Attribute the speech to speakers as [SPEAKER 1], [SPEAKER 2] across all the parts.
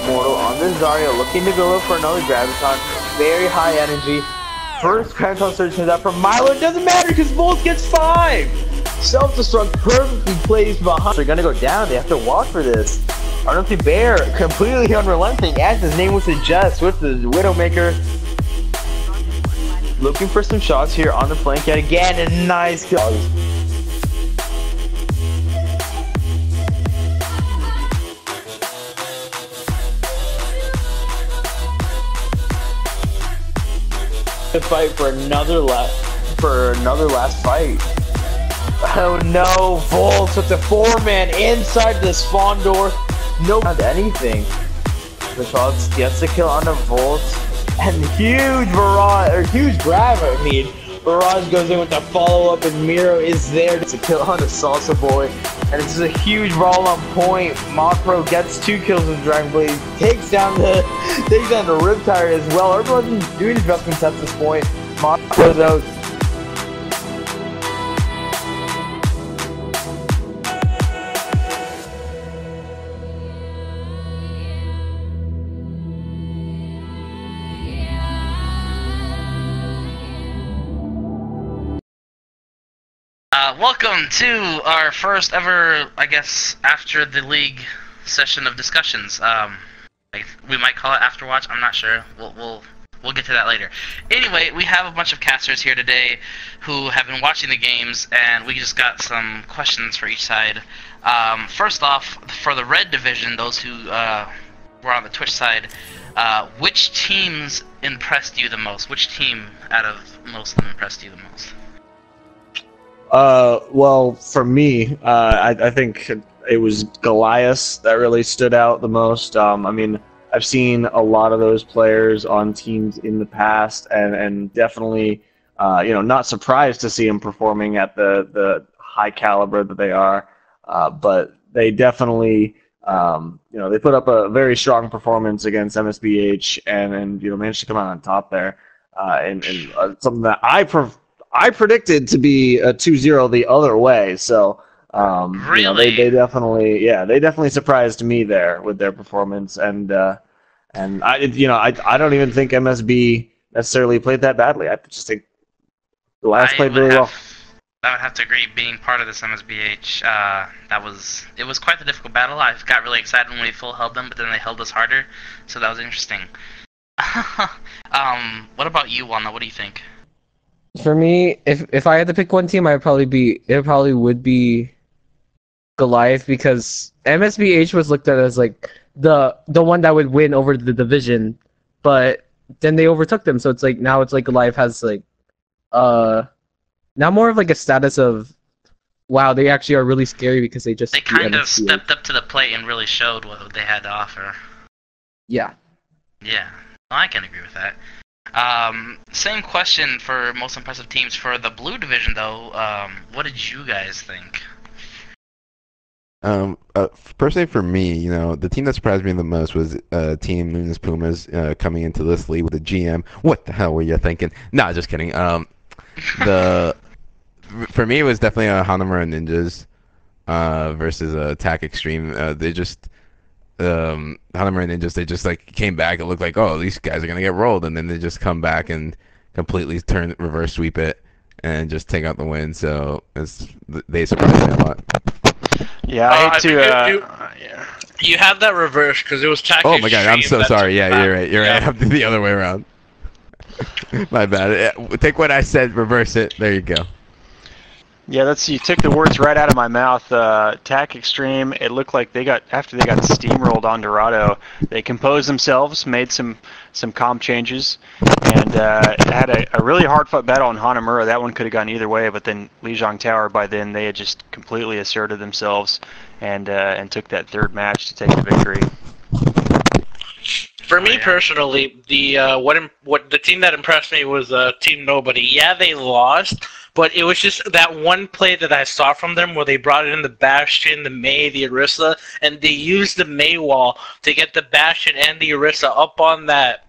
[SPEAKER 1] Mortal on this Zarya, looking to go up for another Graviton. Very high energy. First Graviton Surge comes out from Milo. It doesn't matter because Volt gets 5. Self-destruct perfectly placed behind. They're gonna go down. They have to watch for this. Untitled Bear completely unrelenting, as his name would suggest, with the Widowmaker. Looking for some shots here on the flank yet again. A nice kill. To fight for another last fight. Oh no, Volt with the 4-man inside the spawn door. No anything. The Shots gets the kill on the Volt. And huge grab, I mean. Barrage goes in with the follow-up and Miro is there to kill on the Salsa Boy. And it's a huge roll on point. Mopro gets 2 kills with Dragon Blade, takes down the Riptide as well. Everyone's doing adjustments at this point. Mopro's out.
[SPEAKER 2] Welcome to our first ever, I guess, after the league session of discussions. We might call it AfterWatch. I'm not sure. We'll get to that later. Anyway, we have a bunch of casters here today who have been watching the games, and we just got some questions for each side. First off, for the red division, those who were on the Twitch side, which teams impressed you the most? Which team out of most of them impressed you the most?
[SPEAKER 3] Well, for me, I think it was Goliath that really stood out the most. I mean, I've seen a lot of those players on teams in the past, and definitely, you know, not surprised to see them performing at the high caliber that they are. But they definitely, you know, they put up a very strong performance against MSBH, and you know, managed to come out on top there. And something that I predicted to be a 2-0 the other way, so
[SPEAKER 2] really?
[SPEAKER 3] You know, they definitely surprised me there with their performance, and I don't even think MSB necessarily played that badly. I just think the last played really well.
[SPEAKER 2] I would have to agree. Being part of this MSBH, it was quite the difficult battle. I got really excited when we full held them, but then they held us harder, so that was interesting. What about you, Walnut? What do you think?
[SPEAKER 4] For me, if I had to pick one team, it probably would be Goliath, because MSBH was looked at as like the one that would win over the division, but then they overtook them. So it's like now it's like Goliath has like now more of like a status of, wow, they actually are really scary because they
[SPEAKER 2] kind of stepped up to the plate and really showed what they had to offer.
[SPEAKER 4] Yeah.
[SPEAKER 2] Yeah, well, I can agree with that. Same question for most impressive teams. For the blue division, though, what did you guys think?
[SPEAKER 5] Personally, for me, you know, the team that surprised me the most was Team Lunas Pumas coming into this league with a GM. What the hell were you thinking? Nah, just kidding. For me, it was definitely a Hanamura Ninjas versus Attack Extreme. They just Hanamura Ninjas, they just like came back and looked like, oh, these guys are gonna get rolled, and then they just come back and completely reverse sweep it and just take out the win. So they surprised me a lot.
[SPEAKER 6] Yeah, I hate to.
[SPEAKER 7] You had that reverse because it was tactics.
[SPEAKER 5] Oh my god, I'm so sorry. Yeah, you're right. You're right. I have to the other way around. My bad. Take what I said, reverse it. There you go.
[SPEAKER 6] Yeah, you took the words right out of my mouth. Tac Extreme, it looked like after they got steamrolled on Dorado, they composed themselves, made some comp changes, and had a really hard-fought battle on Hanamura. That one could have gone either way, but then Lijiang Tower, by then, they had just completely asserted themselves and took that third match to take the victory.
[SPEAKER 7] For me personally, the team that impressed me was Team Nobody. Yeah, they lost, but it was just that one play that I saw from them where they brought in the Bastion, the Mei, the Orisa, and they used the Mei wall to get the Bastion and the Orisa up on that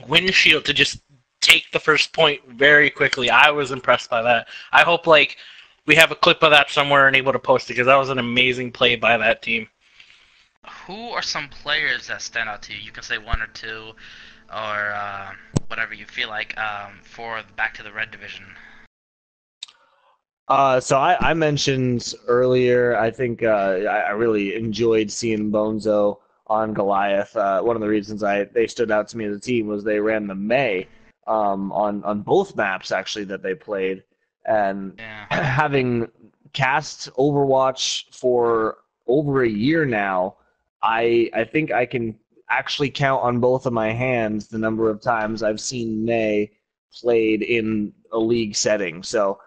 [SPEAKER 7] windshield to just take the first point very quickly. I was impressed by that. I hope we have a clip of that somewhere and able to post it, because that was an amazing play by that team.
[SPEAKER 2] who are some players that stand out to you? You can say one or two, or whatever you feel like, for Back to the Red Division.
[SPEAKER 3] So I mentioned earlier, I think I really enjoyed seeing Bonzo on Goliath. One of the reasons they stood out to me as a team was they ran the May on both maps actually that they played, and
[SPEAKER 2] Yeah.
[SPEAKER 3] having cast Overwatch for over a year now, I think I can actually count on both of my hands the number of times I've seen May played in a league setting. So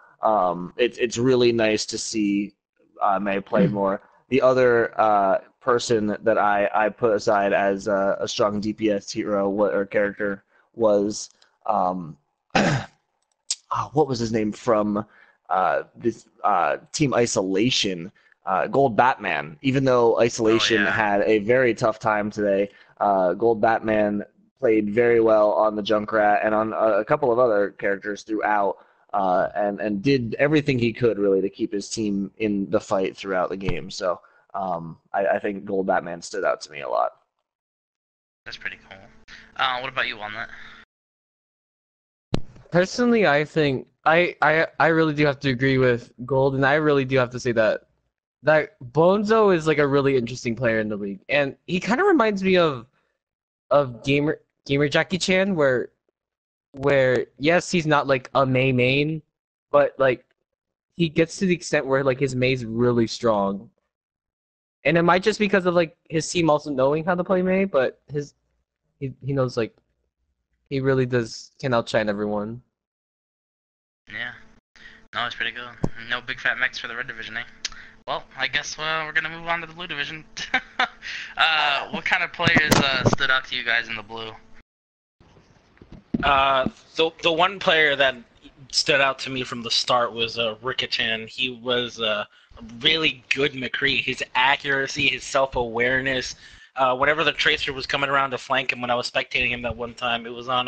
[SPEAKER 3] it's really nice to see May play more. The other person that I put aside as a strong DPS hero or character was what was his name from this Team Isolation, Gold Batman. Even though Isolation had a very tough time today, Gold Batman played very well on the Junkrat and on a couple of other characters throughout. And did everything he could really to keep his team in the fight throughout the game. So I think Gold Batman stood out to me a lot.
[SPEAKER 2] That's pretty cool. What about you, Walnut?
[SPEAKER 4] Personally, I think I really do have to agree with Gold, and I really do have to say that Bonzo is like a really interesting player in the league, and he kind of reminds me of gamer Jackie Chan, where yes, he's not like a main, but like he gets to the extent where like his May's really strong, and it might just because of like his team also knowing how to play May, but he knows like he really can outshine everyone.
[SPEAKER 2] Yeah. No, it's pretty good. No big fat mechs for the Red Division, eh? Well, I guess we're gonna move on to the Blue Division. What kind of players stood out to you guys in the Blue?
[SPEAKER 7] The one player that stood out to me from the start was Rikichan. He was a really good McCree. His accuracy, his self-awareness. Whenever the Tracer was coming around to flank him, when I was spectating him that one time, it was on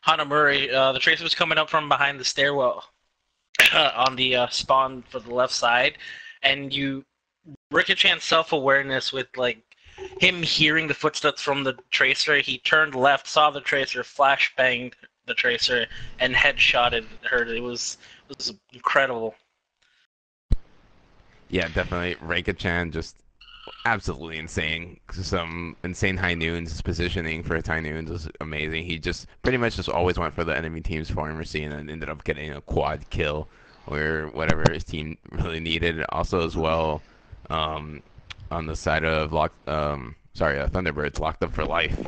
[SPEAKER 7] Hanamuri. The Tracer was coming up from behind the stairwell on the spawn for the left side, and Rikichan's self-awareness with like him hearing the footsteps from the Tracer, he turned left, saw the Tracer, flash banged the Tracer, and headshotted her. It was incredible.
[SPEAKER 5] Yeah, definitely. Reika-chan just absolutely insane. Some insane high noons. His positioning for his high noons was amazing. He just pretty much just always went for the enemy team's farm scene and ended up getting a quad kill or whatever his team really needed. Also, as well, on the side of Thunderbirds, locked up for life.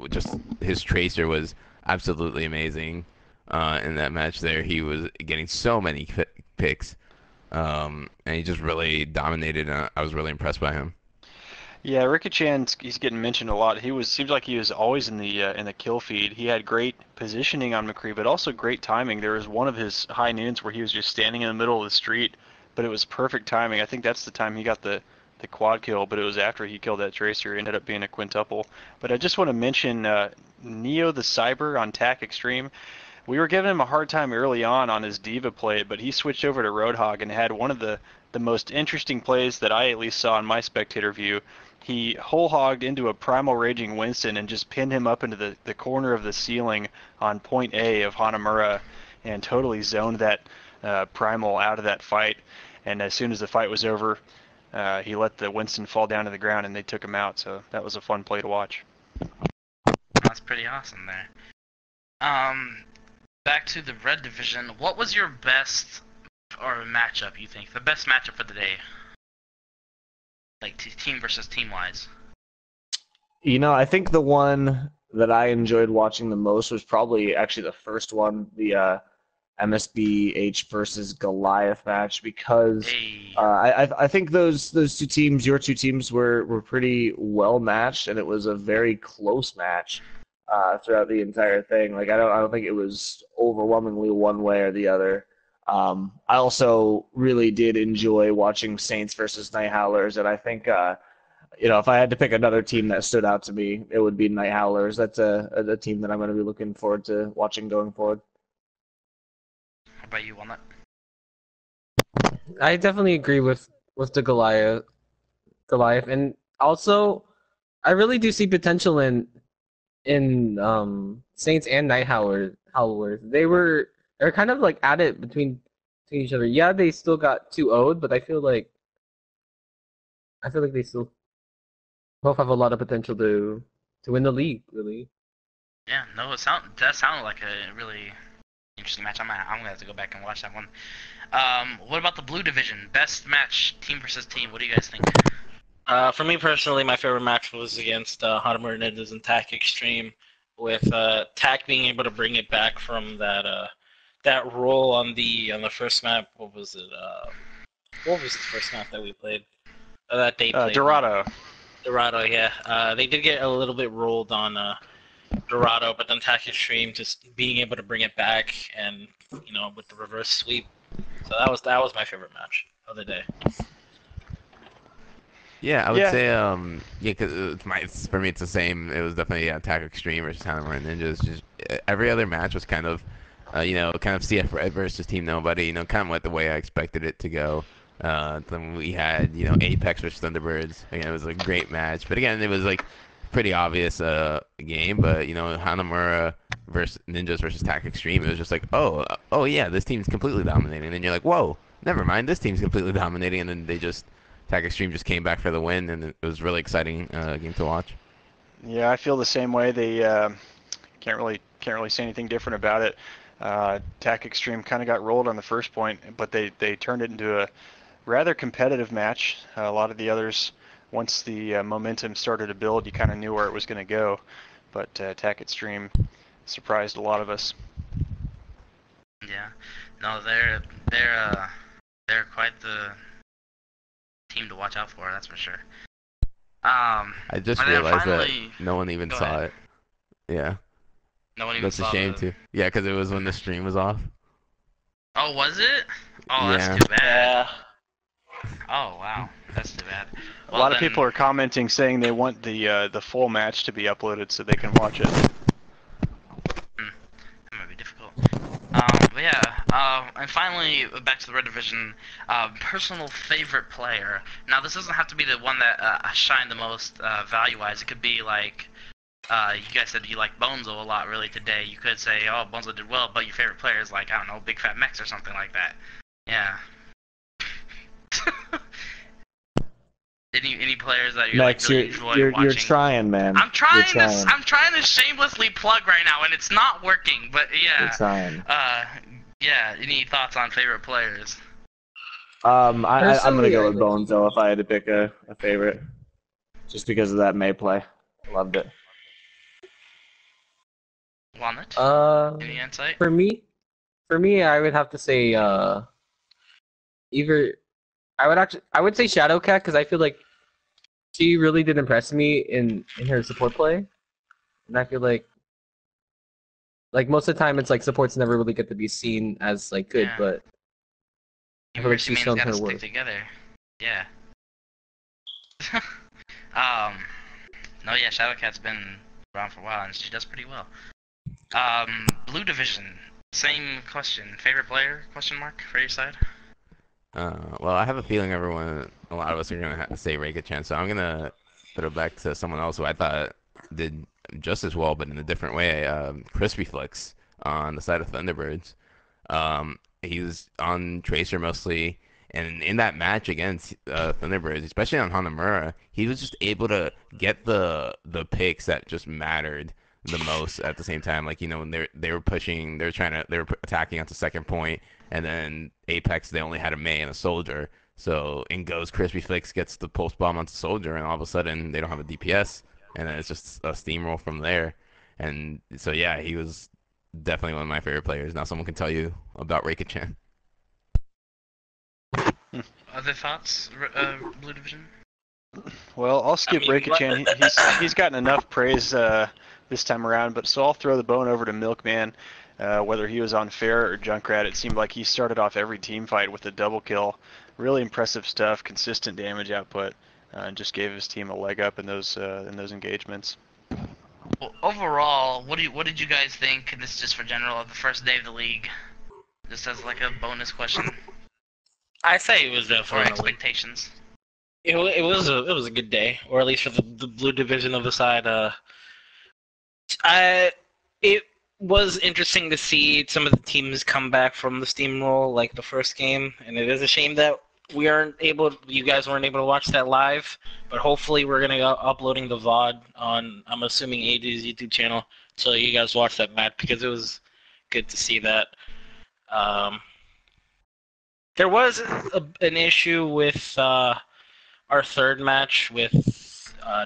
[SPEAKER 5] Just his tracer was absolutely amazing in that match. There, he was getting so many picks. And he just really dominated. I was really impressed by him.
[SPEAKER 6] Yeah, Rikichan, he's getting mentioned a lot. Seems like he was always in the kill feed. He had great positioning on McCree, but also great timing. There was one of his high noons where he was just standing in the middle of the street, but it was perfect timing. I think that's the time he got the quad kill, but it was after he killed that Tracer. It ended up being a quintuple. But I just want to mention Neo the Cyber on TAC Extreme. We were giving him a hard time early on his Diva play, but he switched over to Roadhog and had one of the most interesting plays that I at least saw in my spectator view. He whole-hogged into a Primal Raging Winston and just pinned him up into the corner of the ceiling on point A of Hanamura and totally zoned that Primal out of that fight. And as soon as the fight was over, he let the Winston fall down to the ground and they took him out. So that was a fun play to watch.
[SPEAKER 2] That's pretty awesome there. Back to the Red Division. What was your best or matchup, you think? The best matchup for the day? Like team versus team wise.
[SPEAKER 3] You know, I think the one that I enjoyed watching the most was probably actually the first one, the MSBH versus Goliath match, because I think those two teams, your two teams, were pretty well matched, and it was a very close match throughout the entire thing. Like I don't think it was overwhelmingly one way or the other. I also really did enjoy watching Saints versus Night Howlers, and I think if I had to pick another team that stood out to me, it would be Night Howlers. That's a team that I'm going to be looking forward to watching going forward.
[SPEAKER 2] How about you, Walnut?
[SPEAKER 4] I definitely agree with the Goliath, and Also, I really do see potential in Saints and Night Howlers. They're kind of like at it between each other. Yeah, they still got 2-0'd, but I feel like they still both have a lot of potential to win the league. Really.
[SPEAKER 2] Yeah, no, that sounded like a really interesting match. I'm gonna have to go back and watch that one. What about the blue division? Best match, team versus team. What do you guys think?
[SPEAKER 7] For me personally, my favorite match was against Hanamura Ninjas and TAC Extreme, with TAC being able to bring it back from that role on the first map. What was it? What was the first map that we played? That they played.
[SPEAKER 6] Dorado.
[SPEAKER 7] Dorado, yeah. They did get a little bit rolled on Dorado, but then TAC Extreme just being able to bring it back and with the reverse sweep. So that was my favorite match of the day.
[SPEAKER 5] Yeah, I would say, yeah, because for me it's the same. It was definitely Attack Extreme versus Hanamura Ninjas. Just every other match was kind of, kind of CF Red versus Team Nobody. Kind of what the way I expected it to go. Then we had, Apex versus Thunderbirds. Again, it was a great match, but again, it was like pretty obvious game. But Hanamura versus Ninjas versus Attack Extreme. It was just like, oh yeah, this team's completely dominating. And then you're like, whoa, never mind, this team's completely dominating. And then Attack Extreme just came back for the win, and it was a really exciting game to watch.
[SPEAKER 6] Yeah, I feel the same way. They can't really say anything different about it. Attack Extreme kind of got rolled on the first point, but they turned it into a rather competitive match. A lot of the others, once the momentum started to build, you kind of knew where it was going to go. But Attack Extreme surprised a lot of us.
[SPEAKER 2] Yeah, no, they're quite the team to watch out for, that's for sure.
[SPEAKER 5] I just realized that no one even saw it. Yeah.
[SPEAKER 2] No one even
[SPEAKER 5] saw it. That's
[SPEAKER 2] a
[SPEAKER 5] shame too. Yeah, because it was when the stream was off.
[SPEAKER 2] Oh, was it? Oh,
[SPEAKER 5] Yeah.
[SPEAKER 2] that's too bad. Oh, wow. That's too bad.
[SPEAKER 6] A lot of people are commenting saying they want the full match to be uploaded so they can watch it.
[SPEAKER 2] That might be difficult. But yeah, and finally, back to the Red Division, personal favorite player. Now, this doesn't have to be the one that shined the most value-wise. It could be like, you guys said you like Bonzo a lot really today. You could say, oh, Bonzo did well, but your favorite player is like, I don't know, Big Fat Mex or something like that. Yeah. Any players that you
[SPEAKER 3] Max,
[SPEAKER 2] like really enjoy watching?
[SPEAKER 3] you're trying, man.
[SPEAKER 2] I'm trying to shamelessly plug right now, and it's not working. But yeah,
[SPEAKER 3] You're trying.
[SPEAKER 2] Yeah. Any thoughts on favorite players?
[SPEAKER 3] I'm gonna go with Bonzo if I had to pick a favorite, just because of that May play. I loved it.
[SPEAKER 2] Walnut? Any insight?
[SPEAKER 4] For me, I would have to say either I would say Shadowcat, because I feel like she really did impress me in her support play, and I feel like most of the time it's like supports never really get to be seen as like good, but I feel like she's shown her worth.
[SPEAKER 2] Together. Yeah. No, yeah, Shadowcat's been around for a while, and she does pretty well. Blue Division, same question. Favorite player? Question mark for your side.
[SPEAKER 5] Well, I have a feeling a lot of us are gonna say Reika-chan, so I'm gonna put it back to someone else who I thought did just as well, but in a different way. Crispy Flicks on the side of Thunderbirds. He was on Tracer mostly, and in that match against Thunderbirds, especially on Hanamura, he was just able to get the picks that just mattered the most at the same time. Like, when they were pushing, they were attacking at the second point, and then Apex, they only had a May and a Soldier. So in goes Crispy Flicks, gets the pulse bomb onto Soldier, and all of a sudden they don't have a DPS, and then it's just a steamroll from there. And so yeah, he was definitely one of my favorite players. Now someone can tell you about Reika-chan.
[SPEAKER 2] Other thoughts, Blue Division?
[SPEAKER 6] Well, I'll skip Reika-chan. He's gotten enough praise this time around, but so I'll throw the bone over to Milkman. Whether he was on Fair or Junkrat, it seemed like he started off every team fight with a double kill. Really impressive stuff, consistent damage output, and just gave his team a leg up in those engagements.
[SPEAKER 2] Well, overall, what did you guys think? And this is just for general of the first day of the league, just as like a bonus question.
[SPEAKER 7] I say it was
[SPEAKER 2] For
[SPEAKER 7] definitely
[SPEAKER 2] expectations.
[SPEAKER 7] It was a good day, or at least for the blue division of the side. It was interesting to see some of the teams come back from the steamroll like the first game, and it is a shame that you guys weren't able to watch that live. But hopefully, we're gonna be uploading the VOD on, I'm assuming, AJ's YouTube channel, so you guys watch that match because it was good to see that. There was an issue with our third match with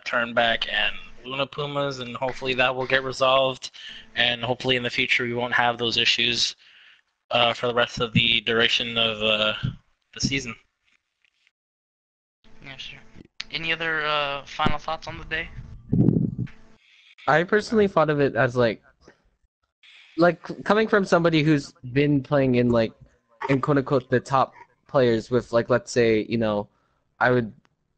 [SPEAKER 7] Turnback and Luna Pumas, and hopefully that will get resolved, and hopefully in the future we won't have those issues for the rest of the duration of the season.
[SPEAKER 2] Yeah, sure. Any other final thoughts on the day?
[SPEAKER 4] I personally thought of it as like coming from somebody who's been playing in quote unquote the top players with like, let's say, I would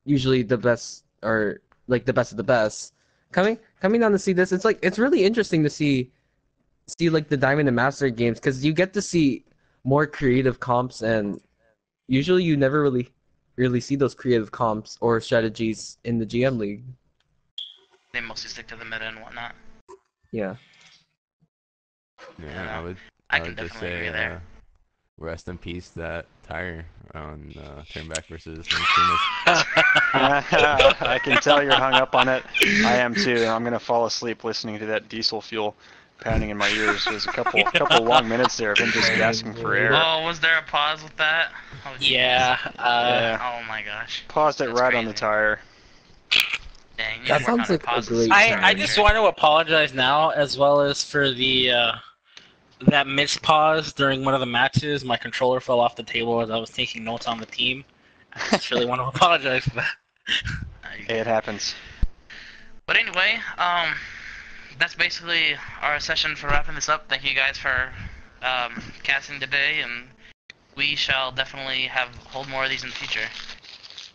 [SPEAKER 4] usually the best or like the best of the best. Coming down to see this, it's really interesting to see like the Diamond and Master games because you get to see more creative comps, and usually you never really see those creative comps or strategies in the GM League.
[SPEAKER 2] They mostly stick to the meta and whatnot.
[SPEAKER 4] Yeah.
[SPEAKER 5] Yeah,
[SPEAKER 2] I
[SPEAKER 5] I
[SPEAKER 2] can
[SPEAKER 5] would just
[SPEAKER 2] definitely agree
[SPEAKER 5] say
[SPEAKER 2] there.
[SPEAKER 5] rest in peace that tire on Turnback versus
[SPEAKER 6] I can tell you're hung up on it. I am too. I'm gonna fall asleep listening to that diesel fuel pounding in my ears. There's a couple long minutes there of him just gasping for air.
[SPEAKER 2] Oh, was there a pause with that? Oh,
[SPEAKER 7] Yeah.
[SPEAKER 6] Yeah.
[SPEAKER 2] Oh my gosh.
[SPEAKER 6] Paused it
[SPEAKER 2] That's
[SPEAKER 6] right on the
[SPEAKER 2] crazy.
[SPEAKER 6] tire.
[SPEAKER 2] Dang, you
[SPEAKER 4] That
[SPEAKER 2] should work
[SPEAKER 4] sounds
[SPEAKER 2] on
[SPEAKER 4] like a
[SPEAKER 2] pauses.
[SPEAKER 4] great
[SPEAKER 7] I just want to apologize now, as well as for the that missed pause during one of the matches. My controller fell off the table as I was taking notes on the team. I just really want to apologize for that.
[SPEAKER 6] It happens.
[SPEAKER 2] But anyway, that's basically our session for wrapping this up. Thank you guys for casting today, and we shall definitely hold more of these in the future.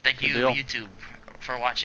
[SPEAKER 2] Thank you,
[SPEAKER 6] Good deal.
[SPEAKER 2] YouTube, for watching.